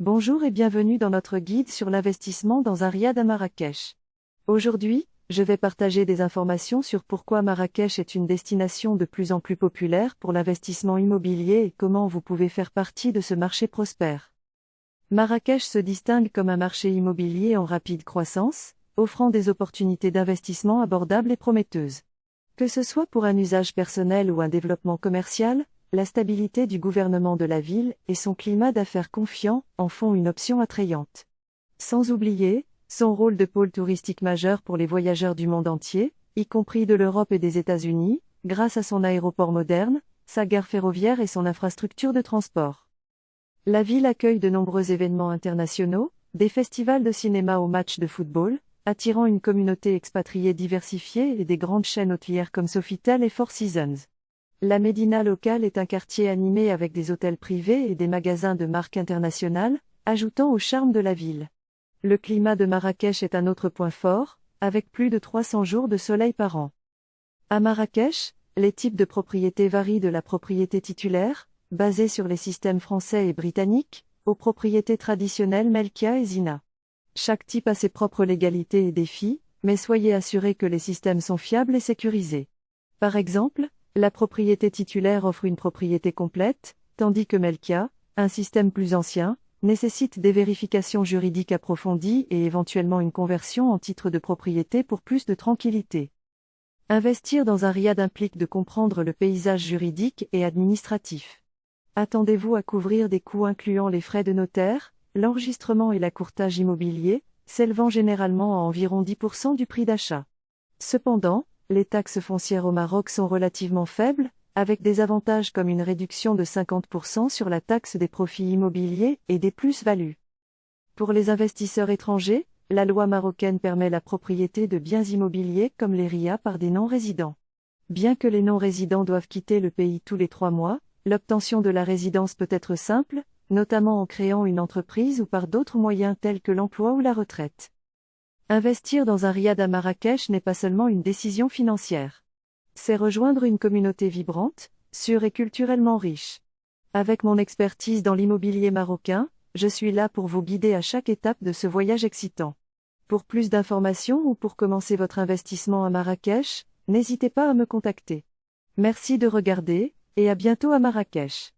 Bonjour et bienvenue dans notre guide sur l'investissement dans un riad à Marrakech. Aujourd'hui, je vais partager des informations sur pourquoi Marrakech est une destination de plus en plus populaire pour l'investissement immobilier et comment vous pouvez faire partie de ce marché prospère. Marrakech se distingue comme un marché immobilier en rapide croissance, offrant des opportunités d'investissement abordables et prometteuses. Que ce soit pour un usage personnel ou un développement commercial, la stabilité du gouvernement de la ville et son climat d'affaires confiant en font une option attrayante. Sans oublier son rôle de pôle touristique majeur pour les voyageurs du monde entier, y compris de l'Europe et des États-Unis, grâce à son aéroport moderne, sa gare ferroviaire et son infrastructure de transport. La ville accueille de nombreux événements internationaux, des festivals de cinéma aux matchs de football, attirant une communauté expatriée diversifiée et des grandes chaînes hôtelières comme Sofitel et Four Seasons. La Médina locale est un quartier animé avec des hôtels privés et des magasins de marques internationales, ajoutant au charme de la ville. Le climat de Marrakech est un autre point fort, avec plus de 300 jours de soleil par an. À Marrakech, les types de propriétés varient de la propriété titulaire, basée sur les systèmes français et britanniques, aux propriétés traditionnelles Melkia et Zina. Chaque type a ses propres légalités et défis, mais soyez assurés que les systèmes sont fiables et sécurisés. Par exemple, la propriété titulaire offre une propriété complète, tandis que Melkia, un système plus ancien, nécessite des vérifications juridiques approfondies et éventuellement une conversion en titre de propriété pour plus de tranquillité. Investir dans un riad implique de comprendre le paysage juridique et administratif. Attendez-vous à couvrir des coûts incluant les frais de notaire, l'enregistrement et l'accourtage immobilier, s'élevant généralement à environ 10% du prix d'achat. Cependant, les taxes foncières au Maroc sont relativement faibles, avec des avantages comme une réduction de 50% sur la taxe des profits immobiliers et des plus-values. Pour les investisseurs étrangers, la loi marocaine permet la propriété de biens immobiliers comme les RIA par des non-résidents. Bien que les non-résidents doivent quitter le pays tous les 3 mois, l'obtention de la résidence peut être simple, notamment en créant une entreprise ou par d'autres moyens tels que l'emploi ou la retraite. Investir dans un riad à Marrakech n'est pas seulement une décision financière. C'est rejoindre une communauté vibrante, sûre et culturellement riche. Avec mon expertise dans l'immobilier marocain, je suis là pour vous guider à chaque étape de ce voyage excitant. Pour plus d'informations ou pour commencer votre investissement à Marrakech, n'hésitez pas à me contacter. Merci de regarder, et à bientôt à Marrakech.